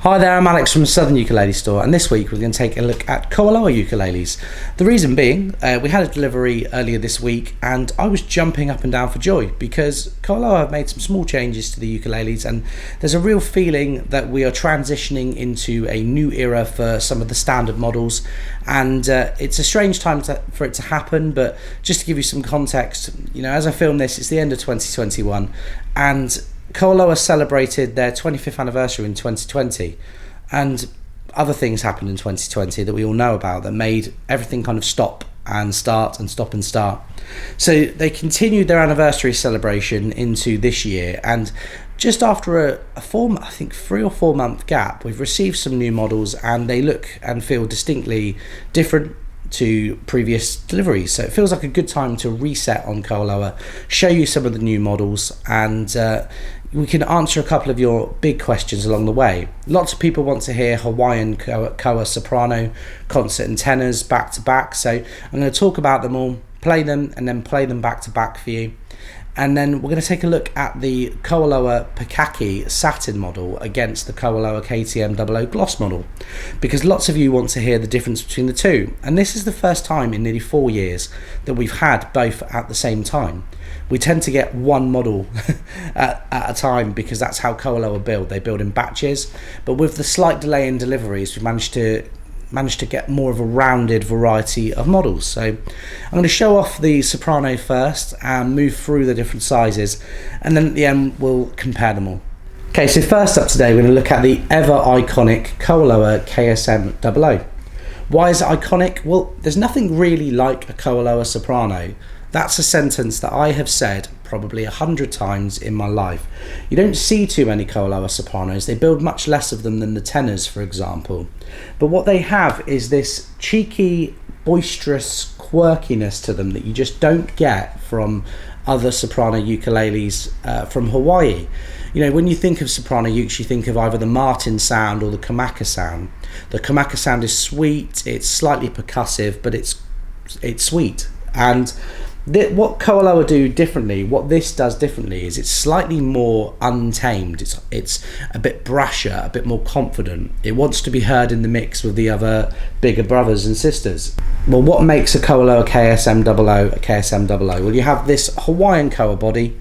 Hi there, I'm Alex from the Southern Ukulele Store, and this week we're going to take a look at KoAloha ukuleles. The reason being, we had a delivery earlier this week and I was jumping up and down for joy because KoAloha have made some small changes to the ukuleles, and there's a real feeling that we are transitioning into a new era for some of the standard models, and it's a strange time for it to happen. But just to give you some context, as I film this, it's the end of 2021 and KoAloha celebrated their 25th anniversary in 2020, and other things happened in 2020 that we all know about that made everything kind of stop and start and stop and start. So they continued their anniversary celebration into this year, and just after I think 3 or 4 month gap, we've received some new models and they look and feel distinctly different to previous deliveries. So it feels like a good time to reset on KoAloha, show you some of the new models, and we can answer a couple of your big questions along the way. Lots of people want to hear Hawaiian Koa Soprano concert and tenors back to back, so I'm going to talk about them all, play them, and then play them back to back for you. And then we're going to take a look at the KoAloha Pikaki Satin model against the KoAloha KTM-00 Gloss model, because lots of you want to hear the difference between the two, and this is the first time in nearly 4 years that we've had both at the same time. We tend to get one model at a time because that's how KoAloha build. They build in batches, but with the slight delay in deliveries, we've managed to get more of a rounded variety of models. So I'm going to show off the Soprano first and move through the different sizes, and then at the end we'll compare them all. Okay, so first up today we're going to look at the ever iconic KoAloha KSM-00. Why is it iconic? Well, there's nothing really like a KoAloha Soprano. That's a sentence that I have said probably 100 times in my life. You don't see too many KoAloha Sopranos. They build much less of them than the Tenors, for example. But what they have is this cheeky, boisterous quirkiness to them that you just don't get from other soprano ukuleles from Hawaii. When you think of soprano ukes, you think of either the Martin sound or the Kamaka sound. The Kamaka sound is sweet, it's slightly percussive, but it's sweet. And what KoAloha do differently, what this does differently, is it's slightly more untamed. It's a bit brasher, a bit more confident. It wants to be heard in the mix with the other bigger brothers and sisters. Well, what makes a KoAloha KSM-00 a KSM-00? Well, you have this Hawaiian Koa body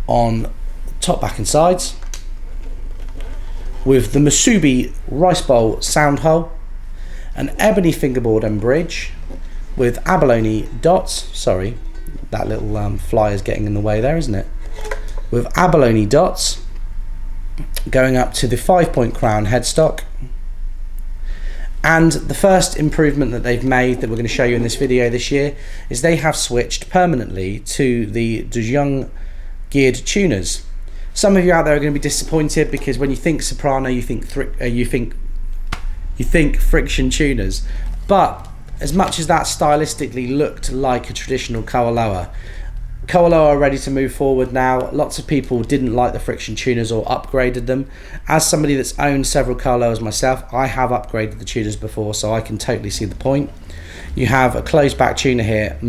on top, back and sides, with the Musubi rice bowl sound hole, an ebony fingerboard and bridge, with abalone dots. Sorry, that little fly is getting in the way there, isn't it? With abalone dots going up to the 5-point crown headstock. And the first improvement that they've made that we're going to show you in this video this year is they have switched permanently to the Dujung geared tuners. Some of you out there are going to be disappointed because when you think soprano, you think friction tuners, but as much as that stylistically looked like a traditional KoAloha, KoAloha are ready to move forward now. Lots of people didn't like the friction tuners or upgraded them. As somebody that's owned several KoAlohas myself, I have upgraded the tuners before, so I can totally see the point. You have a closed back tuner here,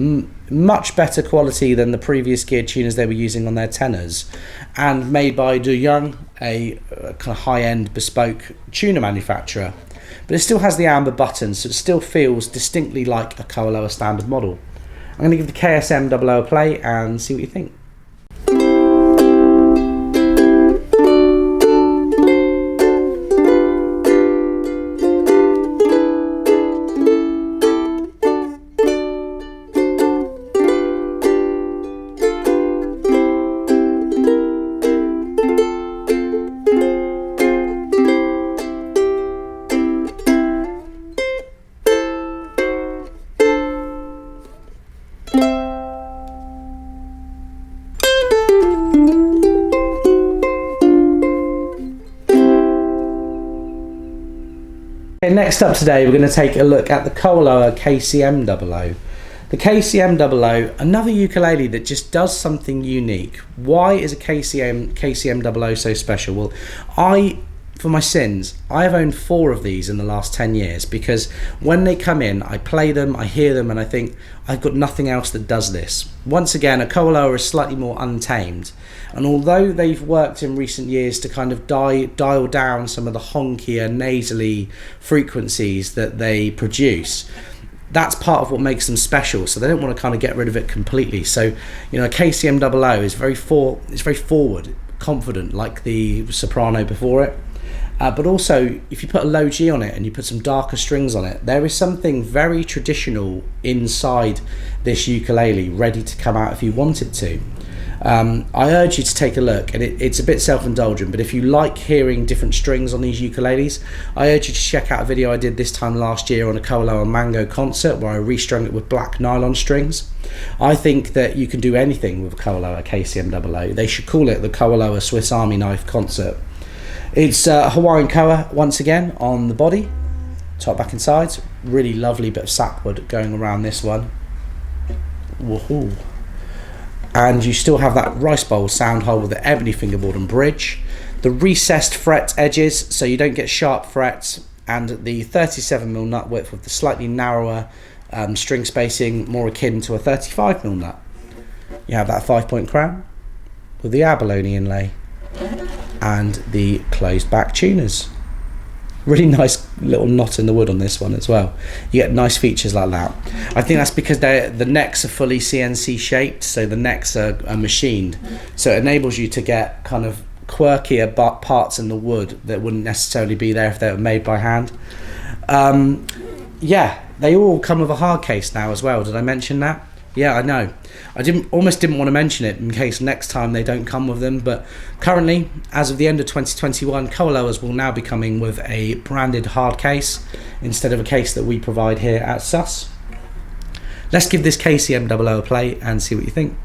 much better quality than the previous geared tuners they were using on their tenors, and made by Dujung, a kind of high-end bespoke tuner manufacturer. But it still has the amber buttons, so it still feels distinctly like a KoAloha standard model. I'm going to give the KSM-00 a play and see what you think. Okay, next up today we're going to take a look at the KoAloha KCM-00. The KCM-00, another ukulele that just does something unique. Why is a KCM-00 so special? Well, I for my sins, I have owned 4 of these in the last 10 years because when they come in, I play them, I hear them, and I think I've got nothing else that does this. Once again, a KoAloha is slightly more untamed, and although they've worked in recent years to kind of dial down some of the honkier, nasally frequencies that they produce, that's part of what makes them special, so they don't want to kind of get rid of it completely. So, you know, a KTM-00 is very forward, confident, like the Soprano before it. But also, if you put a low G on it and you put some darker strings on it, there is something very traditional inside this ukulele ready to come out if you want it to. I urge you to take a look, and it's a bit self-indulgent, but if you like hearing different strings on these ukuleles, I urge you to check out a video I did this time last year on a KoAloha Mango concert where I restrung it with black nylon strings. I think that you can do anything with a KoAloha KTM-00. They should call it the KoAloha Swiss Army Knife Concert. It's Hawaiian koa once again on the body, top, back and sides. Really lovely bit of sapwood going around this one. Woohoo! And you still have that rice bowl sound hole with the ebony fingerboard and bridge, the recessed fret edges so you don't get sharp frets, and the 37mm nut width with the slightly narrower string spacing, more akin to a 35mm nut. You have that 5-point crown with the abalone inlay and the closed back tuners. Really nice little knot in the wood on this one as well. You get nice features like that. I think that's because the necks are fully CNC shaped, so the necks are machined. So it enables you to get kind of quirkier parts in the wood that wouldn't necessarily be there if they were made by hand. Yeah, they all come with a hard case now as well. Did I mention that? Yeah, I know. I almost didn't want to mention it in case next time they don't come with them, but currently, as of the end of 2021, KoAlohas will now be coming with a branded hard case instead of a case that we provide here at SUS. Let's give this KTM-00 a play and see what you think.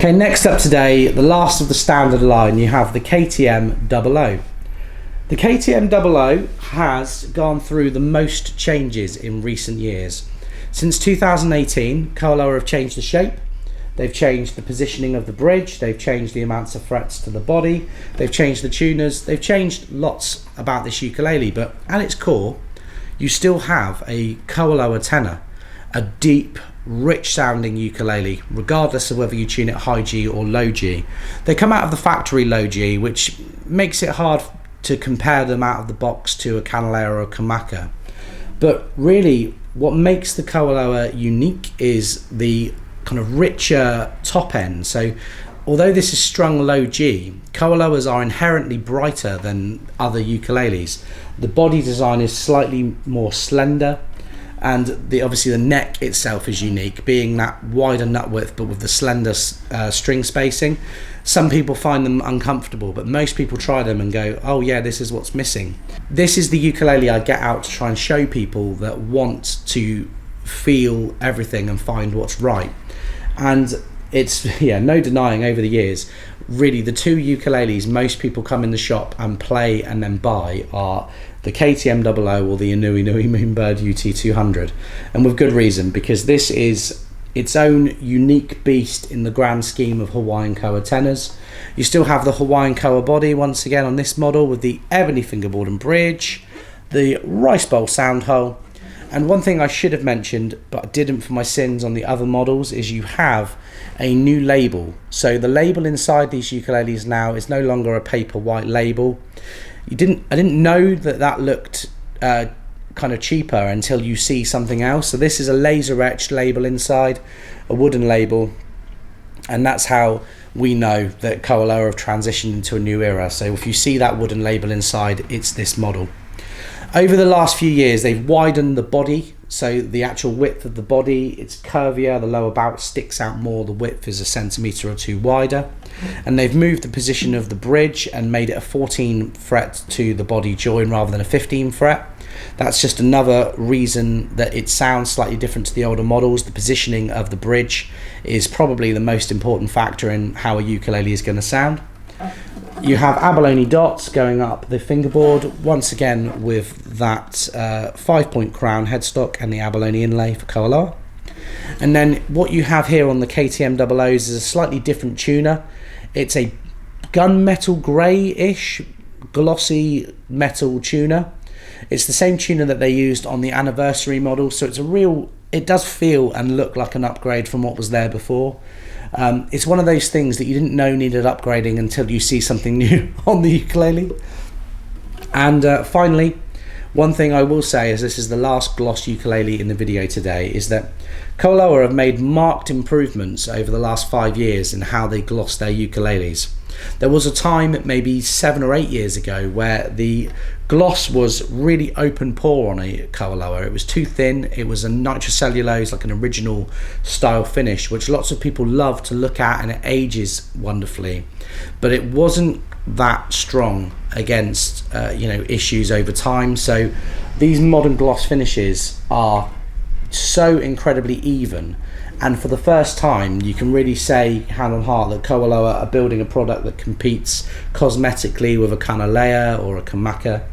Okay, next up today, the last of the standard line, you have the KTM-00. The KTM-00 has gone through the most changes in recent years. Since 2018, KoAloha have changed the shape, they've changed the positioning of the bridge, they've changed the amounts of frets to the body, they've changed the tuners, they've changed lots about this ukulele, but at its core, you still have a KoAloha tenor, a deep, rich sounding ukulele, regardless of whether you tune it high G or low G. They come out of the factory low G, which makes it hard to compare them out of the box to a kanile'a or a kamaka. But really, what makes the KoAloha unique is the kind of richer top end. So although this is strung low G, KoAlohas are inherently brighter than other ukuleles. The body design is slightly more slender, and obviously the neck itself is unique, being that wider nut width but with the slender string spacing. Some people find them uncomfortable, but most people try them and go, oh yeah, this is what's missing. This is the ukulele I get out to try and show people that want to feel everything and find what's right. And it's, yeah, no denying over the years, really the two ukuleles most people come in the shop and play and then buy are the KTM-00 or the Inui Nui Moonbird UT200, and with good reason, because this is its own unique beast in the grand scheme of Hawaiian koa tenors. You still have the Hawaiian koa body once again on this model with the ebony fingerboard and bridge, the rice bowl sound hole, And one thing I should have mentioned, but I didn't for my sins on the other models, is you have a new label. So the label inside these ukuleles now is no longer a paper white label. I didn't know that looked kind of cheaper until you see something else. So this is a laser etched label inside, a wooden label, and that's how we know that KoAloha have transitioned into a new era. So if you see that wooden label inside, it's this model. Over the last few years, they've widened the body, so the actual width of the body, it's curvier, the lower bout sticks out more, the width is a centimetre or two wider, and they've moved the position of the bridge and made it a 14 fret to the body join rather than a 15 fret. That's just another reason that it sounds slightly different to the older models. The positioning of the bridge is probably the most important factor in how a ukulele is going to sound. You have abalone dots going up the fingerboard, once again with that 5-point crown headstock and the abalone inlay for KoAloha. And then what you have here on the KTM-00s is a slightly different tuner. It's a gunmetal grey-ish, glossy metal tuner. It's the same tuner that they used on the anniversary model, so it does feel and look like an upgrade from what was there before. It's one of those things that you didn't know needed upgrading until you see something new on the ukulele. And finally, one thing I will say, as this is the last gloss ukulele in the video today, is that KoAloha have made marked improvements over the last 5 years in how they gloss their ukuleles. There was a time, maybe 7 or 8 years ago, where the gloss was really open pore on a KoAloha. It was too thin, it was a nitrocellulose, like an original style finish, which lots of people love to look at, and it ages wonderfully. But it wasn't that strong against issues over time. So these modern gloss finishes are so incredibly even, and for the first time you can really say hand on heart that KoAloha are building a product that competes cosmetically with a kanile'a or a kamaka.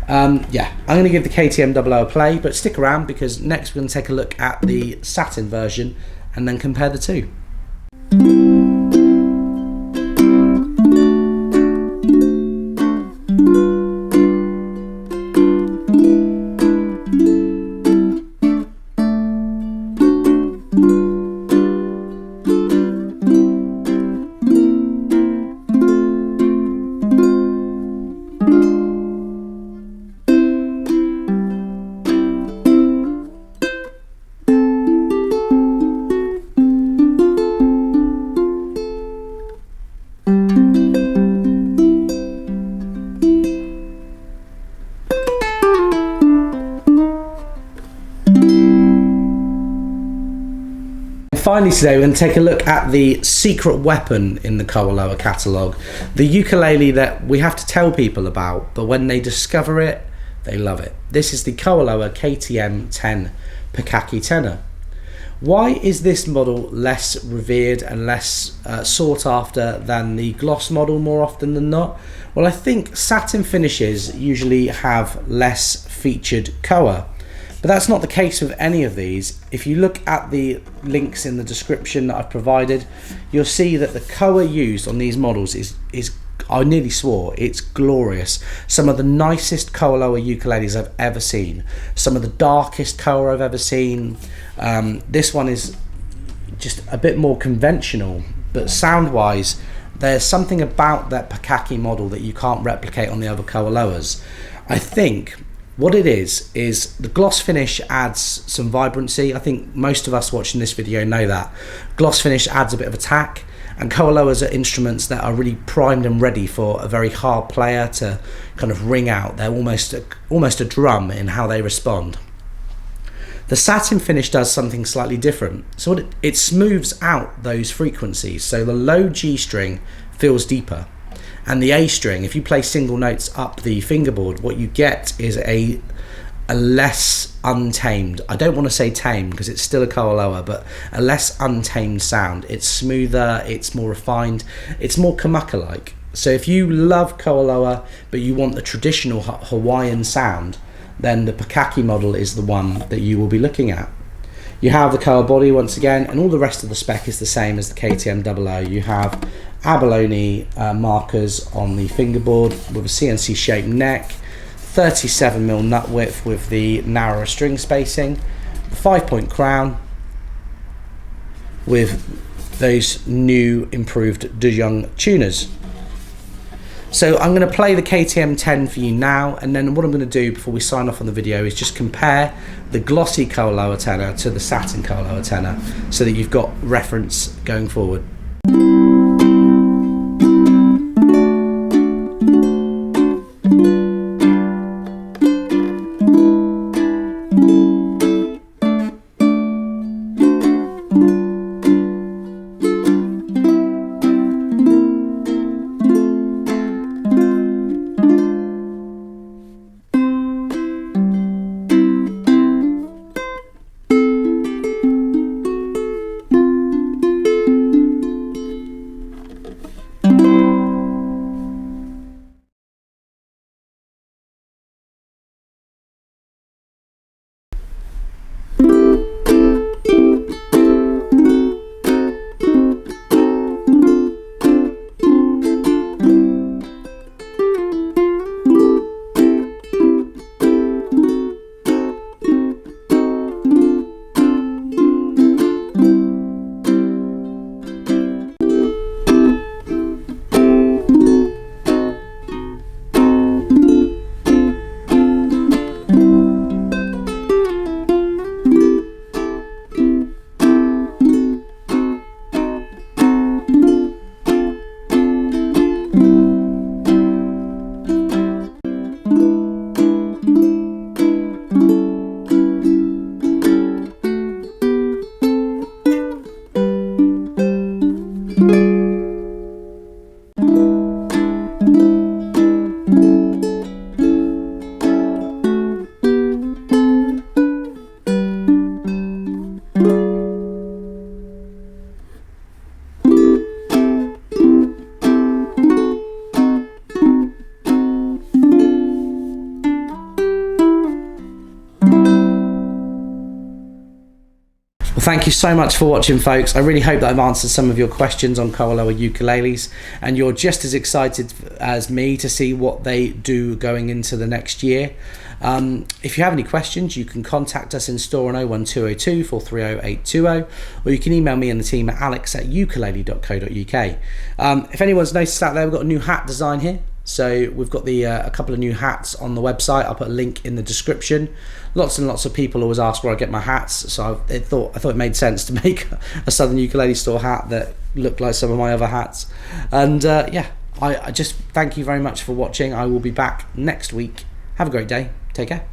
I'm going to give the KTM-00 a play, but stick around because next we're going to take a look at the Satin version and then compare the two. Finally today we're going to take a look at the secret weapon in the KoAloha catalogue, the ukulele that we have to tell people about, but when they discover it, they love it. This is the KoAloha KTM-10 Pikaki tenor. Why is this model less revered and less sought after than the gloss model more often than not? Well, I think satin finishes usually have less featured koa. But that's not the case with any of these. If you look at the links in the description that I've provided, you'll see that the koa used on these models is I nearly swore, it's glorious. Some of the nicest KoAloha ukuleles I've ever seen. Some of the darkest koa I've ever seen. This one is just a bit more conventional, but sound-wise, there's something about that Pikaki model that you can't replicate on the other KoAlohas. I think what it is the gloss finish adds some vibrancy. I think most of us watching this video know that. Gloss finish adds a bit of attack, and KoAlohas are instruments that are really primed and ready for a very hard player to kind of ring out. They're almost a drum in how they respond. The satin finish does something slightly different. So it smooths out those frequencies. So the low G string feels deeper. And the A string, if you play single notes up the fingerboard, what you get is a less untamed, I don't want to say tame because it's still a KoAloha, but a less untamed sound. It's smoother, it's more refined, it's more kamaka-like. So if you love KoAloha but you want the traditional Hawaiian sound, then the Pikaki model is the one that you will be looking at. You have the koa body once again, and all the rest of the spec is the same as the KTM-00. You have abalone markers on the fingerboard with a CNC shaped neck, 37mm nut width with the narrower string spacing, the 5-point crown with those new improved De Jong tuners. So I'm going to play the KTM-10 for you now, and then what I'm going to do before we sign off on the video is just compare the glossy KoAloha tenor to the satin KoAloha tenor, so that you've got reference going forward. Well, thank you so much for watching, folks. I really hope that I've answered some of your questions on KoAloha ukuleles, and you're just as excited as me to see what they do going into the next year. If you have any questions, you can contact us in store on 01202 430 820, or you can email me and the team at alex@ukulele.co.uk. If anyone's noticed out there, we've got a new hat design here. So we've got the a couple of new hats on the website. I'll put a link in the description. Lots and lots of people always ask where I get my hats, so I thought it made sense to make a Southern Ukulele Store hat that looked like some of my other hats. And yeah, I just thank you very much for watching. I will be back next week. Have a great day. Take care.